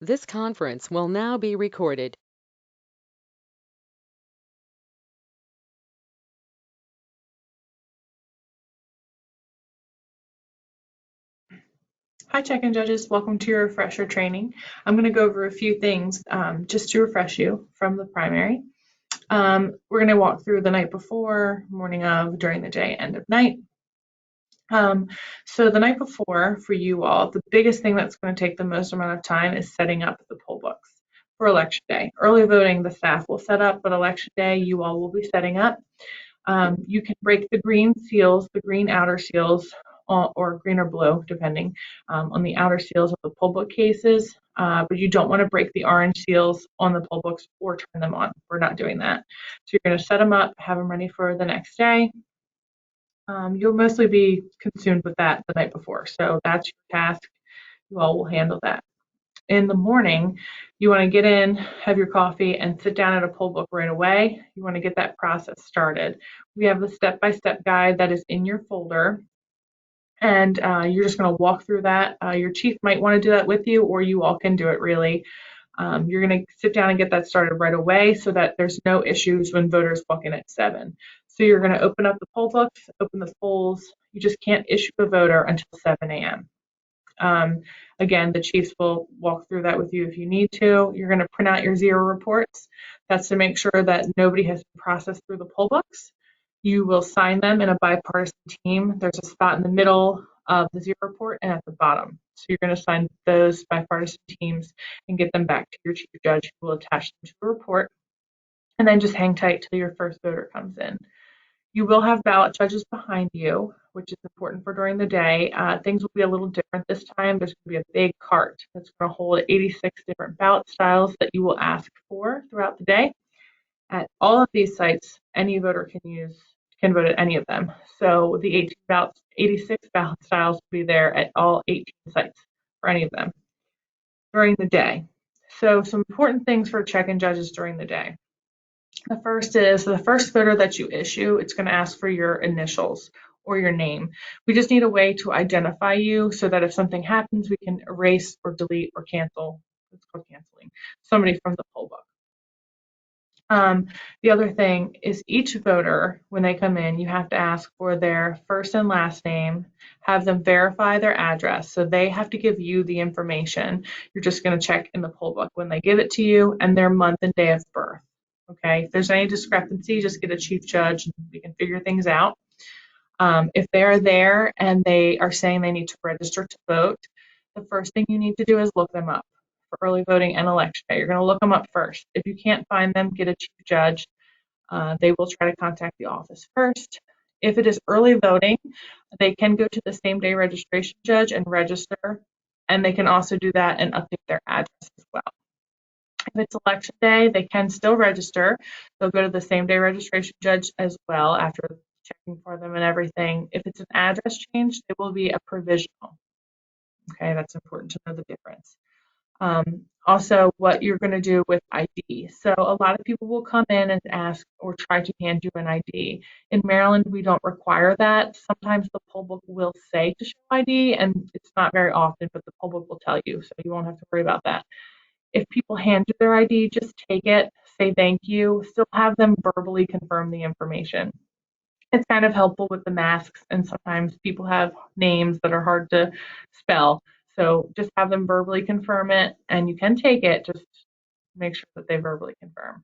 This conference will now be recorded. Hi, check-in judges. Welcome to your refresher training. I'm going to go over a few things just to refresh you from the primary. We're going to walk through the night before, morning of, during the day, end of night. So the night before, for you all, the biggest thing that's going to take the most amount of time is setting up the poll books for election day. Early voting, the staff will set up, but election day, you all will be setting up. You can break the green seals, the green outer seals, or green or blue, depending on the outer seals of the poll book cases, but you don't want to break the orange seals on the poll books or turn them on. We're not doing that. So you're going to set them up, have them ready for the next day. You'll mostly be consumed with that the night before, so that's your task. You all will handle that. In the morning, you want to get in, have your coffee, and sit down at a poll book right away. You want to get that process started. We have the step-by-step guide that is in your folder, and you're just going to walk through that. Your chief might want to do that with you, or you all can do it really. You're going to sit down and get that started right away so that there's no issues when voters walk in at 7. So you're going to open up the poll books, open the polls. You just can't issue a voter until 7 a.m. Again, the chiefs will walk through that with you if you need to. You're going to print out your zero reports. That's to make sure that nobody has been processed through the poll books. You will sign them in a bipartisan team. There's a spot in the middle of the zero report and at the bottom. So you're going to sign those bipartisan teams and get them back to your chief judge, who will attach them to a report. And then just hang tight till your first voter comes in. You will have ballot judges behind you, which is important for during the day. Things will be a little different this time. There's going to be a big cart that's going to hold 86 different ballot styles that you will ask for throughout the day. At all of these sites, any voter can vote at any of them. So the 86 ballot styles will be there at all 18 sites for any of them during the day. So some important things for check-in judges during the day. The first is the first voter that you issue, it's going to ask for your initials or your name. We just need a way to identify you so that if something happens, we can erase or delete or cancel, it's called canceling, somebody from the poll book. The other thing is each voter, when they come in, you have to ask for their first and last name, have them verify their address. So they have to give you the information. You're just going to check in the poll book when they give it to you and their month and day of birth. Okay, if there's any discrepancy, just get a chief judge and we can figure things out. If they are there and they are saying they need to register to vote, the first thing you need to do is look them up for early voting and election day. You're going to look them up first. If you can't find them, get a chief judge. They will try to contact the office first. If it is early voting, they can go to the same day registration judge and register, and they can also do that and update their address as well. If it's election day, they can still register. They'll go to the same day registration judge as well after checking for them and everything. If it's an address change, it will be a provisional. Okay, that's important to know the difference. Also, what you're going to do with ID. So a lot of people will come in and ask or try to hand you an ID. In Maryland, we don't require that. Sometimes the poll book will say to show ID, and it's not very often, but the poll book will tell you, so you won't have to worry about that. If people hand you their ID, just take it, say thank you, still have them verbally confirm the information. It's kind of helpful with the masks, and sometimes people have names that are hard to spell. So just have them verbally confirm it, and you can take it, just make sure that they verbally confirm.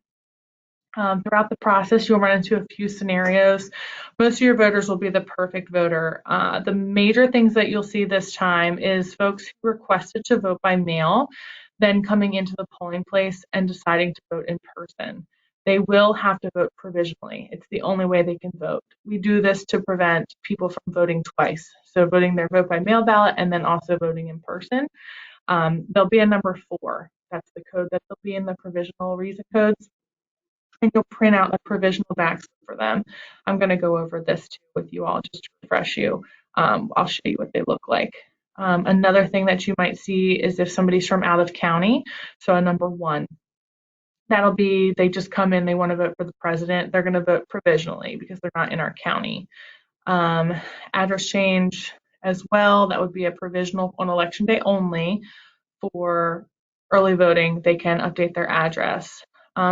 Throughout the process, you'll run into a few scenarios. Most of your voters will be the perfect voter. The major things that you'll see this time is folks who requested to vote by mail, then coming into the polling place and deciding to vote in person. They will have to vote provisionally. It's the only way they can vote. We do this to prevent people from voting twice. So voting their vote by mail ballot and then also voting in person. There'll be a number 4. That's the code that they'll be in the provisional reason codes. And you'll print out a provisional backslip for them. I'm going to go over this too with you all just to refresh you. I'll show you what they look like. Another thing that you might see is if somebody's from out of county, so a number 1. That'll be, they just come in, they want to vote for the president. They're going to vote provisionally because they're not in our county. Address change as well, that would be a provisional on election day only for early voting, they can update their address.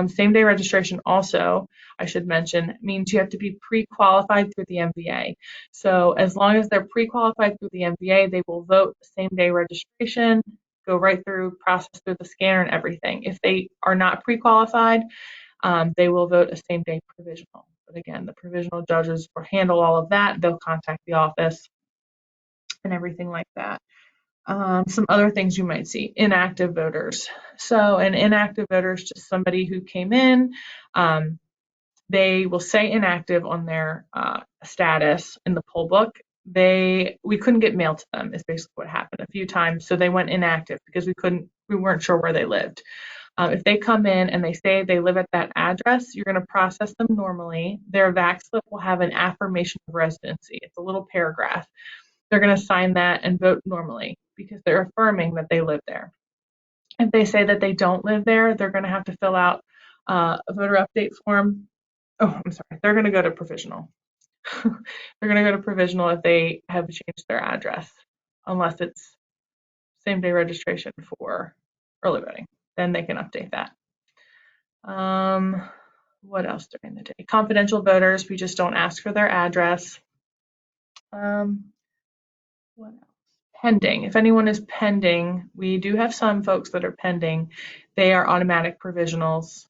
Same day registration also, I should mention, means you have to be pre-qualified through the MVA. So as long as they're pre-qualified through the MVA, they will vote same day registration, go right through, process through the scanner and everything. If they are not pre-qualified, they will vote a same day provisional. But again, the provisional judges will handle all of that. They'll contact the office and everything like that. Some other things you might see, inactive voters. So an inactive voter is just somebody who came in. They will say inactive on their status in the poll book. We couldn't get mail to them is basically what happened a few times. So they went inactive because we weren't sure where they lived. If they come in and they say they live at that address, you're going to process them normally. Their VAX slip will have an affirmation of residency. It's a little paragraph. They're going to sign that and vote normally because they're affirming that they live there. If they say that they don't live there, they're going to have to fill out a voter update form. Oh, I'm sorry. They're going to go to provisional. They're going to go to provisional if they have changed their address, unless it's same day registration for early voting. Then they can update that. What else during the day? Confidential voters, we just don't ask for their address. What else? Pending. If anyone is pending, we do have some folks that are pending. They are automatic provisionals.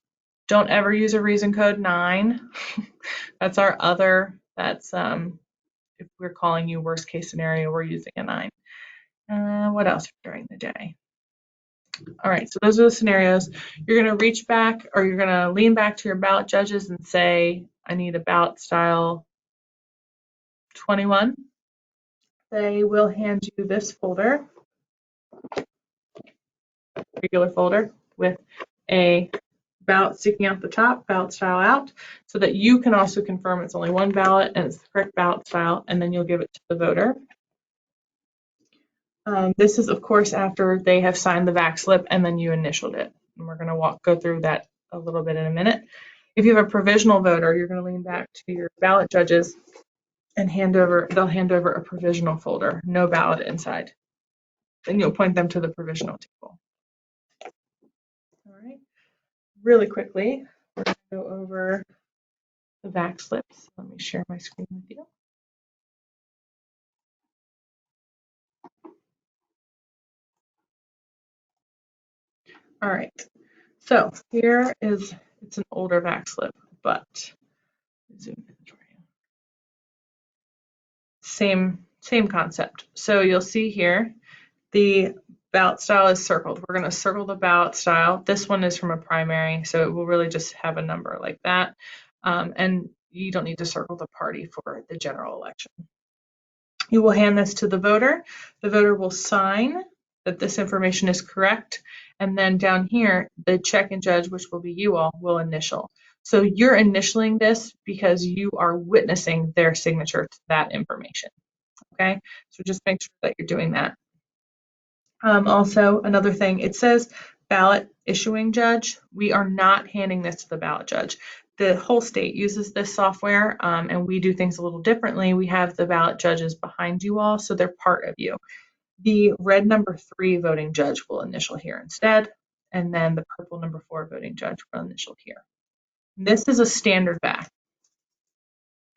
Don't ever use a reason code 9. That's our other. That's if we're calling you worst case scenario, we're using a 9. What else during the day? All right, so those are the scenarios. You're going to reach back or you're going to lean back to your ballot judges and say, I need a ballot style 21. They will hand you this folder, regular folder, with a ballot sticking out the top, ballot style out, so that you can also confirm it's only one ballot and it's the correct ballot style, and then you'll give it to the voter. This is, of course, after they have signed the VAX slip and then you initialed it. And we're going to go through that a little bit in a minute. If you have a provisional voter, you're going to lean back to your ballot judges and they'll hand over a provisional folder, no ballot inside. Then you'll point them to the provisional table. All right. Really quickly, we're going to go over the VAX slips. Let me share my screen with you. All right, so here is, it's an older VAX slip, but zoom in for you. Same concept. So you'll see here, the ballot style is circled. We're going to circle the ballot style. This one is from a primary, so it will really just have a number like that. And you don't need to circle the party for the general election. You will hand this to the voter. The voter will sign that this information is correct. And then down here, the check and judge, which will be you all, will initial. So you're initialing this because you are witnessing their signature to that information. Okay, so just make sure that you're doing that. Also, another thing, it says ballot issuing judge. We are not handing this to the ballot judge. The whole state uses this software, and we do things a little differently. We have the ballot judges behind you all, so they're part of you. The red number 3 voting judge will initial here instead, and then the purple number 4 voting judge will initial here. This is a standard VAX.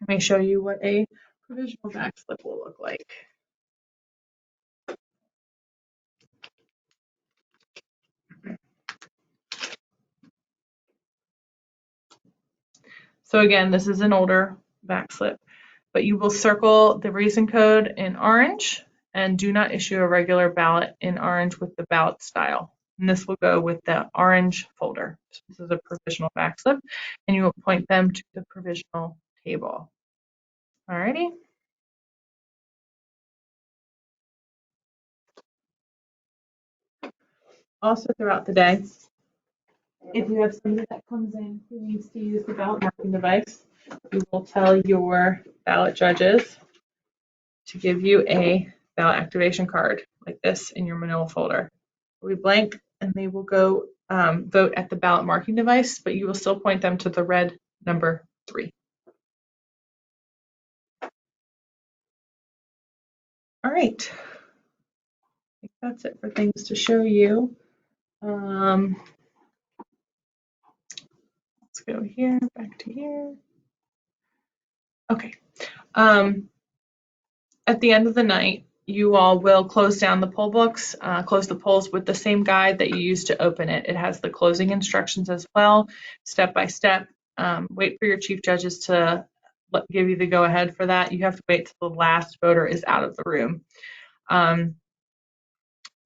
Let me show you what a provisional VAX slip will look like. So again, this is an older VAX slip, but you will circle the reason code in orange and do not issue a regular ballot in orange with the ballot style. And this will go with the orange folder. So this is a provisional VAX slip, and you will point them to the provisional table. Alrighty. Also throughout the day, if you have somebody that comes in who needs to use the ballot marking device, you will tell your ballot judges to give you a ballot activation card like this in your manila folder. It will be blank and they will go vote at the ballot marking device, but you will still point them to the red number 3. All right. I think that's it for things to show you. Let's go here, back to here. Okay. At the end of the night, you all will close down the poll books, close the polls with the same guide that you used to open it. It has the closing instructions as well, step by step. Wait for your chief judges to give you the go ahead for that. You have to wait till the last voter is out of the room.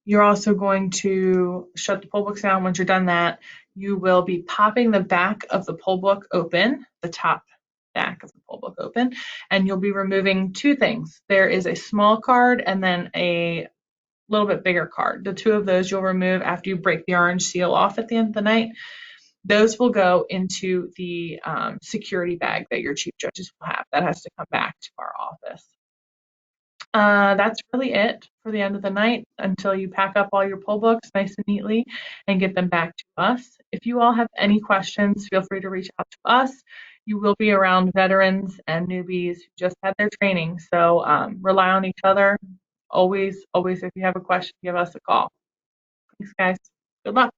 You're also going to shut the poll books down. Once you're done that, you will be popping the back of the poll book open, the top back of the poll book open, and you'll be removing two things. There is a small card and then a little bit bigger card. The two of those you'll remove after you break the orange seal off at the end of the night. Those will go into the security bag that your chief judges will have. That has to come back to our office. That's really it for the end of the night until you pack up all your poll books nice and neatly and get them back to us. If you all have any questions, feel free to reach out to us. You will be around veterans and newbies who just had their training, so rely on each other. Always, if you have a question, give us a call. Thanks, guys. Good luck.